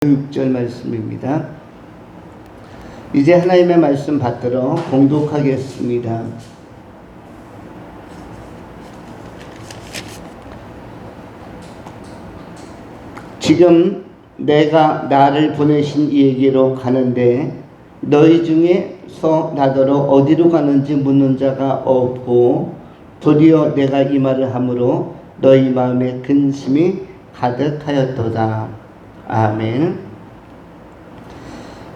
6절 말씀입니다. 이제 하나님의 말씀 받들어 공독하겠습니다. 지금 내가 나를 보내신 이에게로 가는데 너희 중에서 나더러 어디로 가는지 묻는 자가 없고 도리어 내가 이 말을 함으로 너희 마음에 근심이 가득하였도다. 아멘.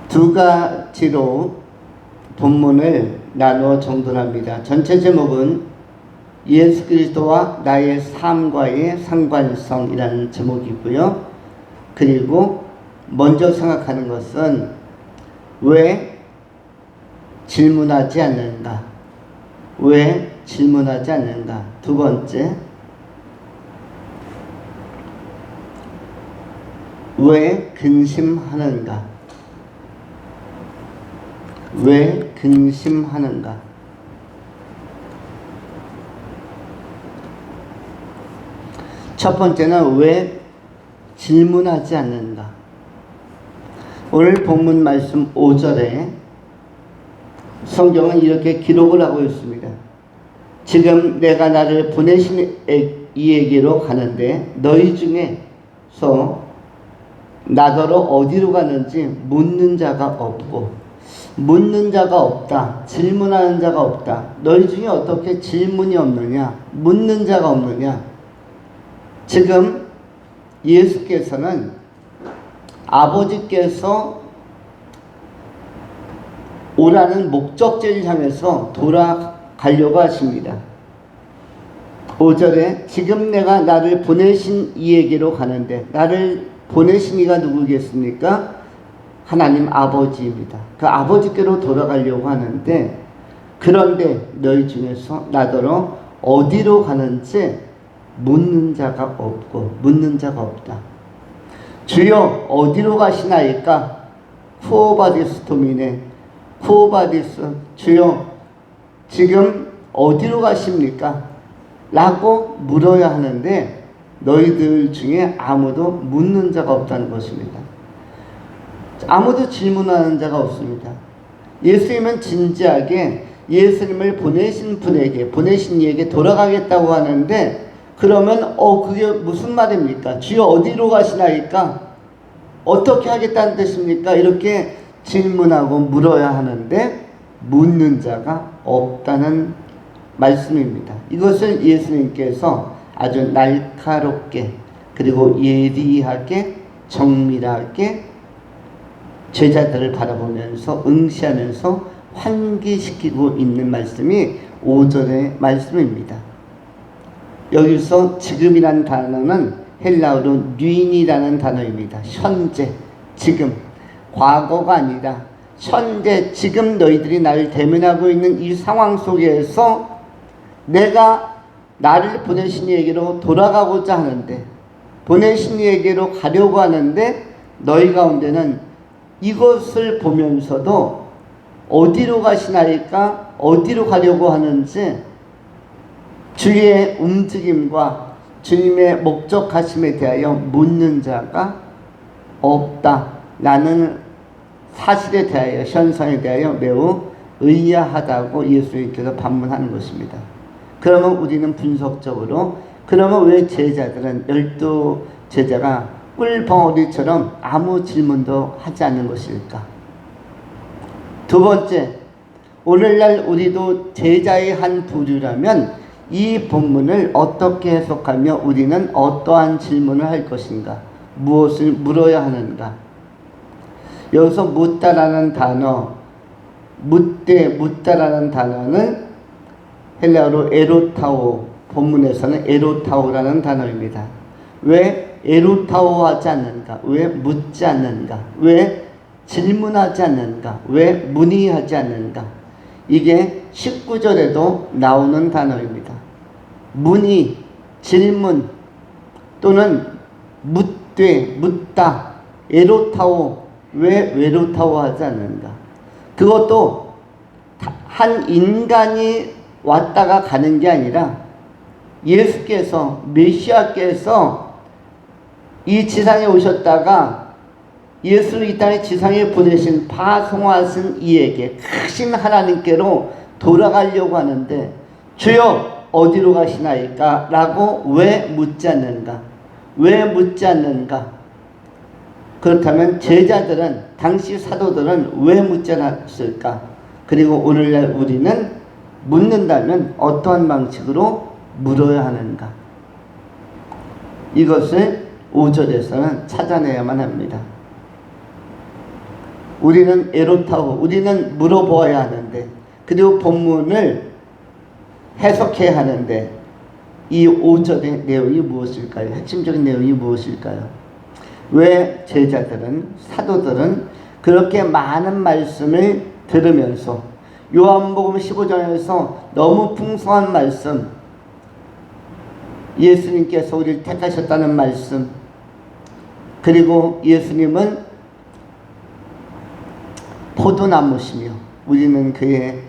두 가지로 본문을 나누어 정돈합니다. 전체 제목은 예수 그리스도와 나의 삶과의 상관성이라는 제목이고요. 그리고 먼저 생각하는 것은 왜 질문하지 않는가? 왜 질문하지 않는가? 두 번째, 왜 근심하는가? 왜 근심하는가? 첫 번째는 왜 질문하지 않는가? 오늘 본문 말씀 5절에 성경은 이렇게 기록을 하고 있습니다. 지금 내가 나를 보내신 이에게로 가는데 너희 중에서 나더러 어디로 가는지 묻는 자가 없고, 묻는 자가 없다, 질문하는 자가 없다. 너희 중에 어떻게 질문이 없느냐, 묻는 자가 없느냐? 지금 예수께서는 아버지께서 오라는 목적지를 향해서 돌아가려고 하십니다. 5절에 지금 내가 나를 보내신 이에게로 가는데, 나를 보내신 이가 누구겠습니까? 하나님 아버지입니다. 그 아버지께로 돌아가려고 하는데, 그런데 너희 중에서 나더러 어디로 가는지 묻는 자가 없고, 묻는 자가 없다. 주여 어디로 가시나이까? 쿠오바디스 도미네, 쿠오바디스, 주여 지금 어디로 가십니까? 라고 물어야 하는데 너희들 중에 아무도 묻는 자가 없다는 것입니다. 아무도 질문하는 자가 없습니다. 예수님은 진지하게 예수님을 보내신 분에게, 보내신 이에게 돌아가겠다고 하는데, 그러면 그게 무슨 말입니까? 주여 어디로 가시나이까? 어떻게 하겠다는 뜻입니까? 이렇게 질문하고 물어야 하는데 묻는 자가 없다는 말씀입니다. 이것을 예수님께서 아주 날카롭게 그리고 예리하게 정밀하게 제자들을 바라보면서 응시하면서 환기시키고 있는 말씀이 5절의 말씀입니다. 여기서 지금이라는 단어는 헬라어로 뉘인이라는 단어입니다. 현재, 지금, 과거가 아니라 현재, 지금 너희들이 나를 대면하고 있는 이 상황 속에서 내가 나를 보내신 이에게로 돌아가고자 하는데, 보내신 이에게로 가려고 하는데 너희 가운데는 이것을 보면서도 어디로 가시나이까? 어디로 가려고 하는지 주의 움직임과 주님의 목적하심에 대하여 묻는 자가 없다라는 사실에 대하여, 현상에 대하여 매우 의아하다고 예수님께서 반문하는 것입니다. 그러면 우리는 분석적으로, 그러면 왜 제자들은 12제자가 꿀벙어리처럼 아무 질문도 하지 않는 것일까? 두 번째, 오늘날 우리도 제자의 한 부류라면 이 본문을 어떻게 해석하며 우리는 어떠한 질문을 할 것인가? 무엇을 물어야 하는가? 여기서 묻다라는 단어, 묻다라는 단어는 헬라어로 에로타오, 본문에서는 에로타오라는 단어입니다. 왜 에로타오 하지 않는가? 왜 묻지 않는가? 왜 질문하지 않는가? 왜 문의하지 않는가? 이게 19절에도 나오는 단어입니다. 문의, 질문 또는 묻다, 에로타오, 왜 외로타오 하지 않는가? 그것도 한 인간이 왔다가 가는 게 아니라 예수께서, 메시아께서 이 지상에 오셨다가 예수를 이 땅에 지상에 보내신 파송하신 이에게 크신 하나님께로 돌아가려고 하는데 주여 어디로 가시나이까? 라고 왜 묻지 않는가? 왜 묻지 않는가? 그렇다면 제자들은, 당시 사도들은 왜 묻지 않았을까? 그리고 오늘날 우리는 묻는다면 어떠한 방식으로 물어야 하는가? 이것을 5절에서는 찾아내야만 합니다. 우리는 에로타오, 우리는 물어보아야 하는데, 그리고 본문을 해석해야 하는데, 이 5절의 내용이 무엇일까요? 핵심적인 내용이 무엇일까요? 왜 제자들은, 사도들은 그렇게 많은 말씀을 들으면서 요한복음 15장에서 너무 풍성한 말씀, 예수님께서 우리를 택하셨다는 말씀, 그리고 예수님은 포도나무시며 우리는 그의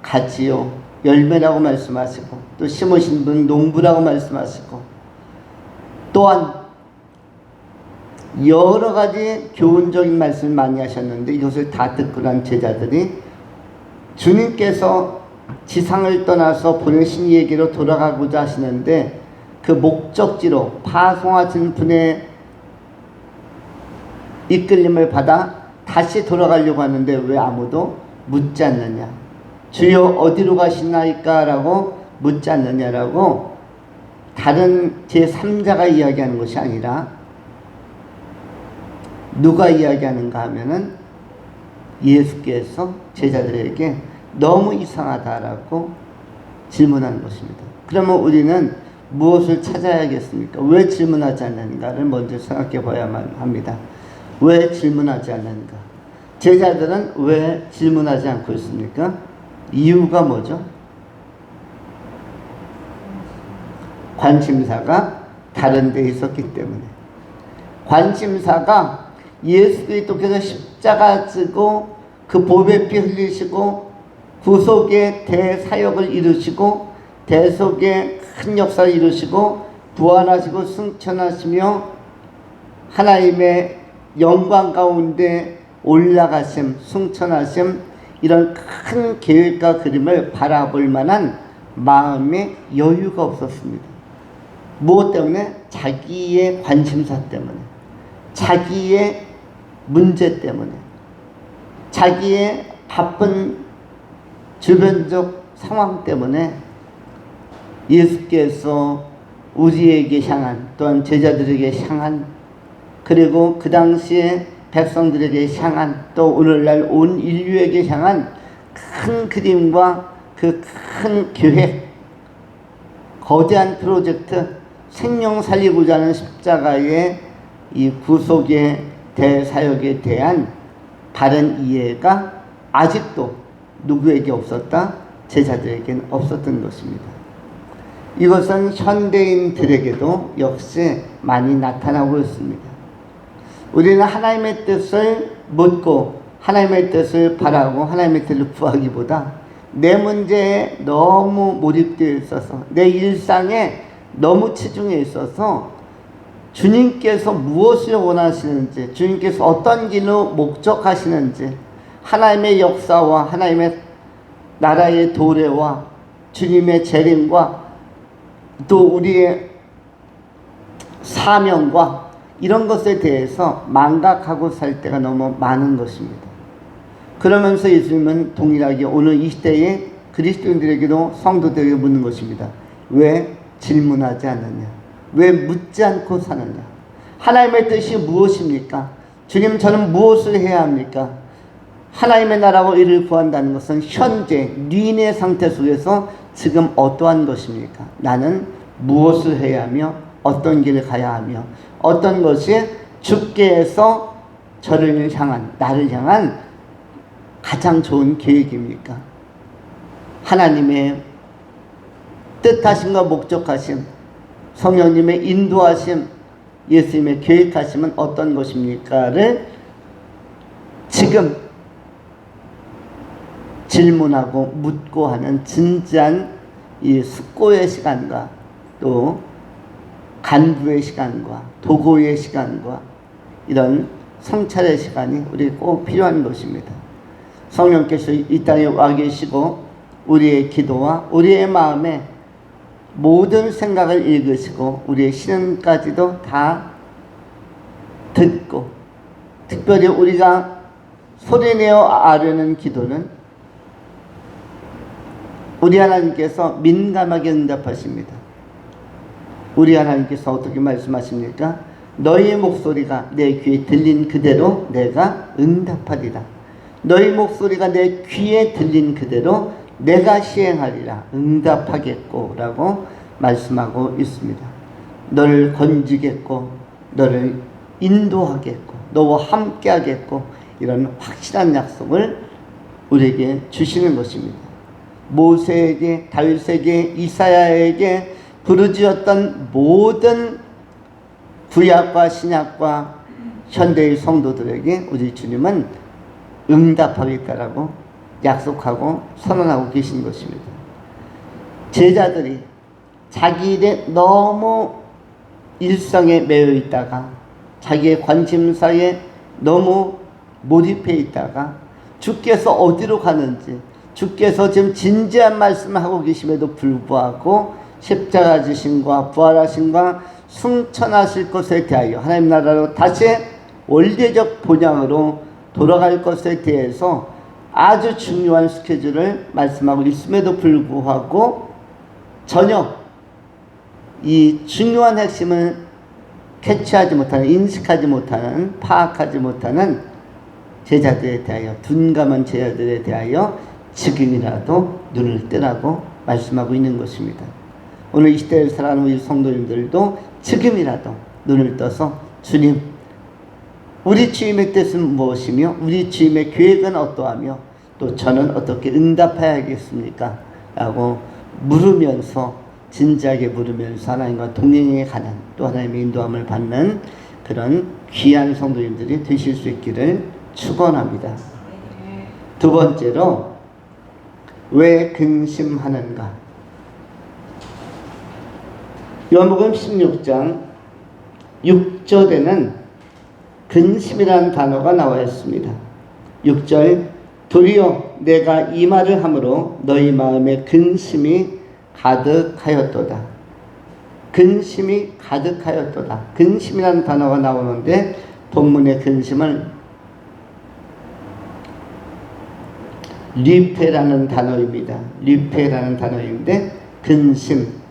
가지요 열매라고 말씀하시고, 또 심으신 분 농부라고 말씀하시고, 또한 여러 가지 교훈적인 말씀을 많이 하셨는데, 이것을 다 듣고 난 제자들이 주님께서 지상을 떠나서 보내신 이에게로 돌아가고자 하시는데, 그 목적지로 파송하신 분의 이끌림을 받아 다시 돌아가려고 하는데 왜 아무도 묻지 않느냐? 주여 어디로 가시나이까? 라고 묻지 않느냐라고 다른 제3자가 이야기하는 것이 아니라 누가 이야기하는가 하면은 예수께서 제자들에게 너무 이상하다라고 질문한 것입니다. 그러면 우리는 무엇을 찾아야겠습니까? 왜 질문하지 않는가를 먼저 생각해 봐야만 합니다. 왜 질문하지 않는가? 제자들은 왜 질문하지 않고 있습니까? 이유가 뭐죠? 관심사가 다른 데 있었기 때문에. 관심사가 예수 그리스도께서 십자가 지고 그 보배 피 흘리시고 구속의 대사역을 이루시고 대속의 큰 역사를 이루시고 부활하시고 승천하시며 하나님의 영광 가운데 올라가심, 승천하심, 이런 큰 계획과 그림을 바라볼 만한 마음의 여유가 없었습니다. 무엇 때문에? 자기의 관심사 때문에, 자기의 문제 때문에, 자기의 바쁜 주변적 상황 때문에 예수께서 우리에게 향한, 또한 제자들에게 향한, 그리고 그 당시에 백성들에게 향한, 또 오늘날 온 인류에게 향한 큰 그림과 그 큰 계획, 거대한 프로젝트, 생명 살리고자 하는 십자가의 이 구속의 대사역에 대한 바른 이해가 아직도 누구에게 없었다? 제자들에게는 없었던 것입니다. 이것은 현대인들에게도 역시 많이 나타나고 있습니다. 우리는 하나님의 뜻을 묻고 하나님의 뜻을 바라고 하나님의 뜻을 구하기보다 내 문제에 너무 몰입되어 있어서, 내 일상에 너무 치중해 있어서 주님께서 무엇을 원하시는지, 주님께서 어떤 길로 목적하시는지, 하나님의 역사와 하나님의 나라의 도래와 주님의 재림과 또 우리의 사명과 이런 것에 대해서 망각하고 살 때가 너무 많은 것입니다. 그러면서 예수님은 동일하게 오늘 이 시대의 그리스도인들에게도 성도들에게 묻는 것입니다. 왜 질문하지 않느냐? 왜 묻지 않고 사느냐? 하나님의 뜻이 무엇입니까? 주님, 저는 무엇을 해야 합니까? 하나님의 나라와 의를 구한다는 것은 현재 린의 상태 속에서 지금 어떠한 것입니까? 나는 무엇을 해야 하며 어떤 길을 가야 하며 어떤 것이 주께서 저를 향한, 나를 향한 가장 좋은 계획입니까? 하나님의 뜻하심과 목적하심, 성령님의 인도하심, 예수님의 계획하심은 어떤 것입니까를 지금 질문하고 묻고 하는 진지한 이 숙고의 시간과 또 간구의 시간과 도고의 시간과 이런 성찰의 시간이 우리 꼭 필요한 것입니다. 성령께서 이 땅에 와 계시고 우리의 기도와 우리의 마음에 모든 생각을 읽으시고 우리의 신음까지도 다 듣고, 특별히 우리가 소리내어 아뢰는 기도는 우리 하나님께서 민감하게 응답하십니다. 우리 하나님께서 어떻게 말씀하십니까? 너희 목소리가 내 귀에 들린 그대로 내가 응답하리라. 너희 목소리가 내 귀에 들린 그대로 내가 시행하리라. 응답하겠고 라고 말씀하고 있습니다. 너를 건지겠고 너를 인도하겠고 너와 함께 하겠고, 이런 확실한 약속을 우리에게 주시는 것입니다. 모세에게, 다윗에게, 이사야에게 부르짖었던 모든 구약과 신약과 현대의 성도들에게 우리 주님은 응답하겠다라고 약속하고 선언하고 계신 것입니다. 제자들이 자기 일에 너무 일성에 매여 있다가, 자기의 관심사에 너무 몰입해 있다가 주께서 어디로 가는지, 주께서 지금 진지한 말씀을 하고 계심에도 불구하고 십자가 지심과 부활하심과 승천하실 것에 대하여, 하나님 나라로 다시 원래적 본향으로 돌아갈 것에 대해서 아주 중요한 스케줄을 말씀하고 있음에도 불구하고 전혀 이 중요한 핵심을 캐치하지 못하는, 인식하지 못하는, 파악하지 못하는 제자들에 대하여, 둔감한 제자들에 대하여 지금이라도 눈을 뜨라고 말씀하고 있는 것입니다. 오늘 이 시대를 살아가는 우리 성도님들도 지금이라도 눈을 떠서 주님, 우리 주님의 뜻은 무엇이며 우리 주님의 계획은 어떠하며 또 저는 어떻게 응답해야겠습니까? 라고 물으면서, 진지하게 물으면서 하나님과 동행해 가는, 또 하나님의 인도함을 받는 그런 귀한 성도님들이 되실 수 있기를 축원합니다. 두 번째로, 왜 근심하는가? 요한복음 16장 6절에는 근심이라는 단어가 나와 있습니다. 6절, 도리어 내가 이 말을 함으로 너희 마음에 근심이 가득하였도다. 근심이 가득하였도다. 근심이라는 단어가 나오는데 본문의 근심은 리페라는 단어입니다. 리페라는 단어인데 근심.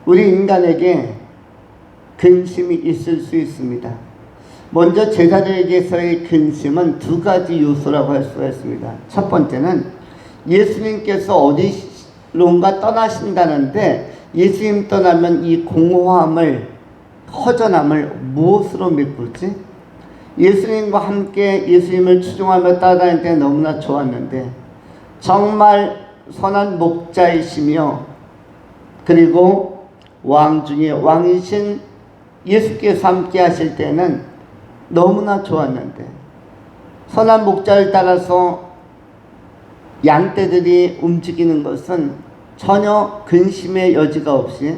우리 인간에게 근심이 있을 수 있습니다. 먼저 제자들에게서의 근심은 두 가지 요소라고 할 수가 있습니다. 첫 번째는 예수님께서 어디론가 떠나신다는데 예수님 떠나면 이 공허함을, 허전함을 무엇으로 메꾸지? 예수님과 함께 예수님을 추종하며 따라다닐 때 너무나 좋았는데 정말 선한 목자이시며 그리고 왕 중에 왕이신 예수께서 함께 하실 때는 너무나 좋았는데, 선한 목자를 따라서 양떼들이 움직이는 것은 전혀 근심의 여지가 없이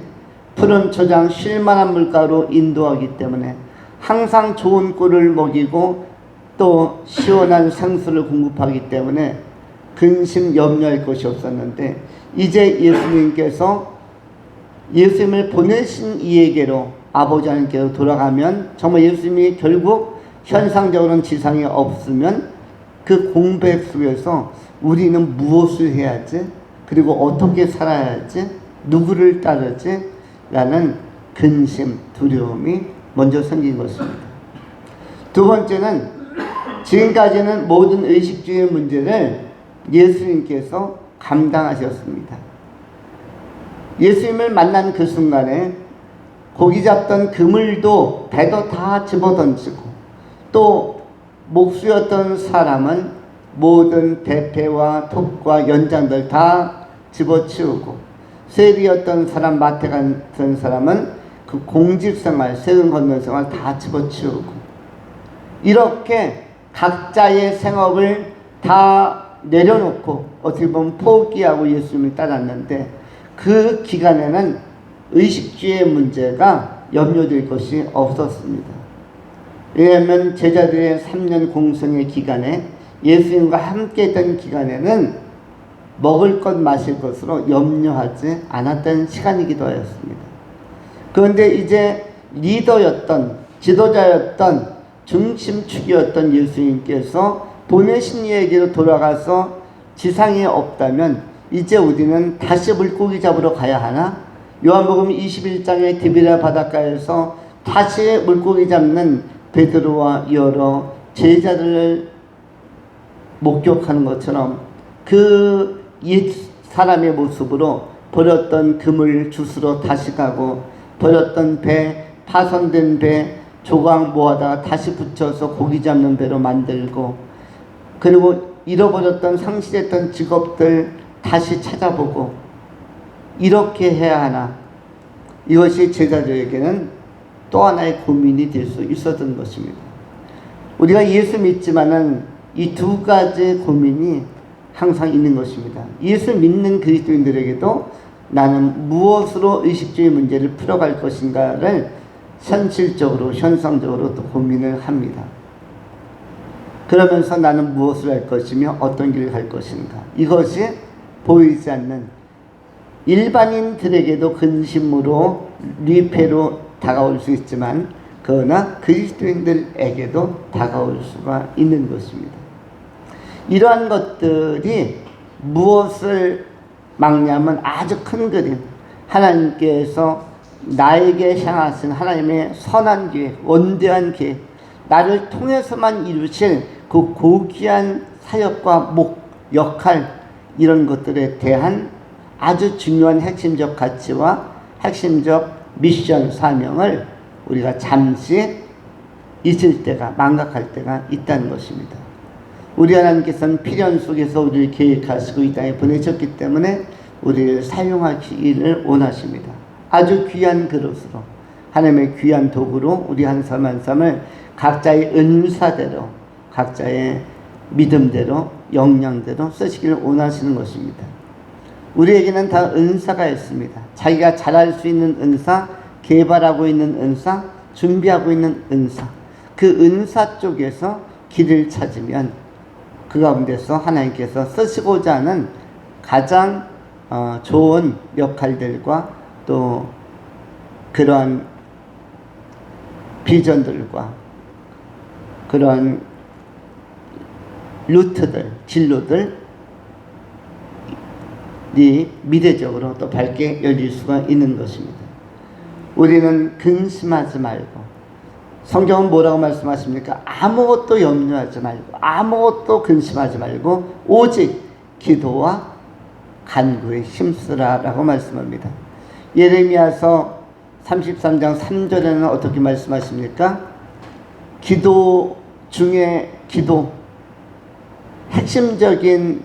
푸른 초장 쉴만한 물가로 인도하기 때문에 항상 좋은 꿀을 먹이고 또 시원한 생수를 공급하기 때문에 근심 염려할 것이 없었는데, 이제 예수님께서 예수님을 보내신 이에게로, 아버지 하나님께로 돌아가면 정말 예수님이 결국 현상적으로는 지상에 없으면 그 공백 속에서 우리는 무엇을 해야지, 그리고 어떻게 살아야지, 누구를 따르지 라는 근심, 두려움이 먼저 생긴 것입니다. 두 번째는 지금까지는 모든 의식주의 문제를 예수님께서 감당하셨습니다. 예수님을 만난 그 순간에 고기 잡던 그물도 배도 다 집어던지고, 또 목수였던 사람은 모든 대패와 톱과 연장들 다 집어치우고, 세리였던 사람, 마태 같은 사람은 그 공직생활, 세금 걷는 생활 다 집어치우고, 이렇게 각자의 생업을 다 내려놓고 어떻게 보면 포기하고 예수님을 따랐는데, 그 기간에는 의식주의 문제가 염려될 것이 없었습니다. 왜냐하면 제자들의 3년 공성의 기간에 예수님과 함께 했던 기간에는 먹을 것 마실 것으로 염려하지 않았던 시간이기도 하였습니다. 그런데 이제 리더였던 지도자였던 중심축이었던 예수님께서 보내신 이에게로 돌아가서 지상에 없다면 이제 우리는 다시 물고기 잡으러 가야 하나? 요한복음 21장의 디비랴 바닷가에서 다시 물고기 잡는 베드로와 여러 제자들을 목격하는 것처럼 그 옛 사람의 모습으로 버렸던 그물 주스러 다시 가고 버렸던 배, 파손된 배 조각 모아다가 다시 붙여서 고기 잡는 배로 만들고, 그리고 잃어버렸던 상실했던 직업들 다시 찾아보고, 이렇게 해야 하나? 이것이 제자들에게는 또 하나의 고민이 될 수 있었던 것입니다. 우리가 예수 믿지만은 이 두 가지 고민이 항상 있는 것입니다. 예수 믿는 그리스도인들에게도 나는 무엇으로 의식주의 문제를 풀어갈 것인가를 현실적으로, 현상적으로 또 고민을 합니다. 그러면서 나는 무엇을 할 것이며 어떤 길을 갈 것인가. 이것이 보이지 않는 일반인들에게도 근심으로 리패로 다가올 수 있지만, 그러나 그리스도인들에게도 다가올 수가 있는 것입니다. 이러한 것들이 무엇을 막냐면 아주 큰 그림, 하나님께서 나에게 향하신 하나님의 선한 계획, 원대한 계획, 나를 통해서만 이루실 그 고귀한 사역과 역할, 이런 것들에 대한 아주 중요한 핵심적 가치와 핵심적 미션, 사명을 우리가 잠시 잊을 때가, 망각할 때가 있다는 것입니다. 우리 하나님께서는 필연 속에서 우리를 계획하시고 이 땅에 보내셨기 때문에 우리를 사용하기를 원하십니다. 아주 귀한 그릇으로, 하나님의 귀한 도구로 우리 한 사람 한 사람을 각자의 은사대로, 각자의 믿음대로, 역량대로 쓰시기를 원하시는 것입니다. 우리에게는 다 은사가 있습니다. 자기가 잘할 수 있는 은사, 개발하고 있는 은사, 준비하고 있는 은사, 그 은사 쪽에서 길을 찾으면 그 가운데서 하나님께서 쓰시고자 하는 가장 좋은 역할들과 또 그러한 비전들과 그러한 루트들, 진로들이 미래적으로 또 밝게 열릴 수가 있는 것입니다. 우리는 근심하지 말고, 성경은 뭐라고 말씀하십니까? 아무것도 염려하지 말고, 아무것도 근심하지 말고 오직 기도와 간구에 힘쓰라 라고 말씀합니다. 예레미야서 33장 3절에는 어떻게 말씀하십니까? 기도 중에 기도, 핵심적인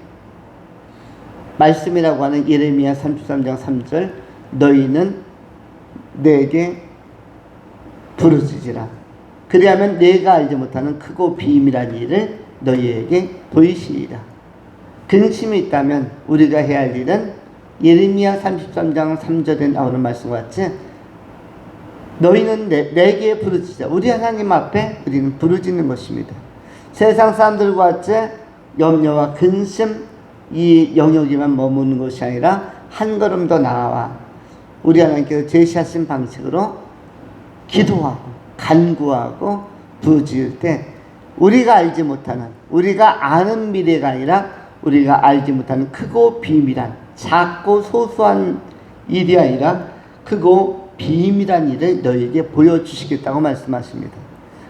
말씀이라고 하는 예레미야 33장 3절, 너희는 내게 부르짖으라. 그리하면 내가 알지 못하는 크고 비밀한 일을 너희에게 보이시리라. 근심이 있다면 우리가 해야 할 일은 예레미야 33장 3절에 나오는 말씀과 같이 너희는 내게 부르짖자. 우리 하나님 앞에 우리는 부르짖는 것입니다. 세상 사람들과 같이 염려와 근심, 이 영역에만 머무는 것이 아니라 한 걸음 더 나아와 우리 하나님께서 제시하신 방식으로 기도하고 간구하고 부르짖을 때 우리가 알지 못하는, 우리가 아는 미래가 아니라 우리가 알지 못하는 크고 비밀한, 작고 소소한 일이 아니라 크고 비밀한 일을 너희에게 보여주시겠다고 말씀하십니다.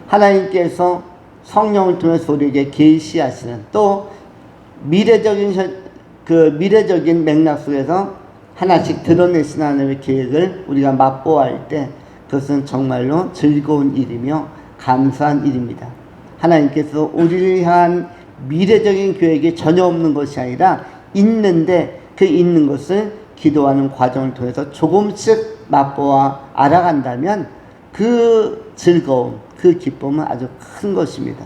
하나님께서 성령을 통해서 우리에게 계시하시는, 또 미래적인 맥락 속에서 하나씩 드러내신 하나님의 계획을 우리가 맛보아할 때 그것은 정말로 즐거운 일이며 감사한 일입니다. 하나님께서 우리를 향한 미래적인 계획이 전혀 없는 것이 아니라 있는데, 그 있는 것을 기도하는 과정을 통해서 조금씩 맛보아 알아간다면 그 즐거움, 그 기쁨은 아주 큰 것입니다.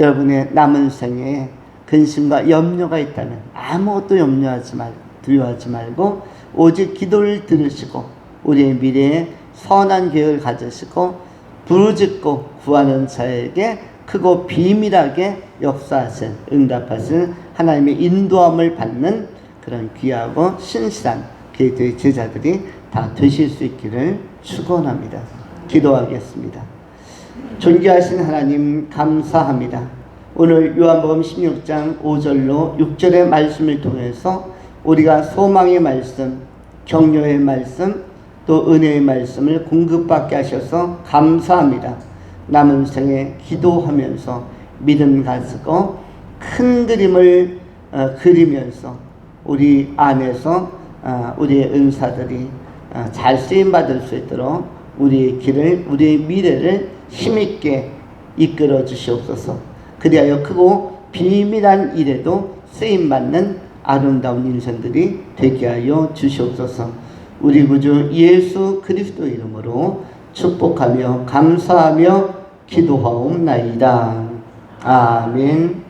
여러분의 남은 생에 근심과 염려가 있다면 아무것도 염려하지 말고, 두려워하지 말고 오직 기도를 들으시고 우리의 미래에 선한 계획을 가지시고 부르짖고 구하는 자에게 크고 비밀하게 역사하실, 응답하실 하나님의 인도함을 받는 그런 귀하고 신실한 그의 제자들이 다 되실 수 있기를 축원합니다. 기도하겠습니다. 존귀하신 하나님 감사합니다. 오늘 요한복음 16장 5절로 6절의 말씀을 통해서 우리가 소망의 말씀, 격려의 말씀, 또 은혜의 말씀을 공급받게 하셔서 감사합니다. 남은 생에 기도하면서 믿음 가지고 큰 그림을 그리면서 우리 안에서 우리의 은사들이 잘 쓰임받을 수 있도록 우리의 길을, 우리의 미래를 힘있게 이끌어 주시옵소서. 그리하여 크고 비밀한 일에도 쓰임받는 아름다운 인생들이 되게 하여 주시옵소서. 우리 구주 예수 그리스도 이름으로 축복하며 감사하며 기도하옵나이다. 아멘.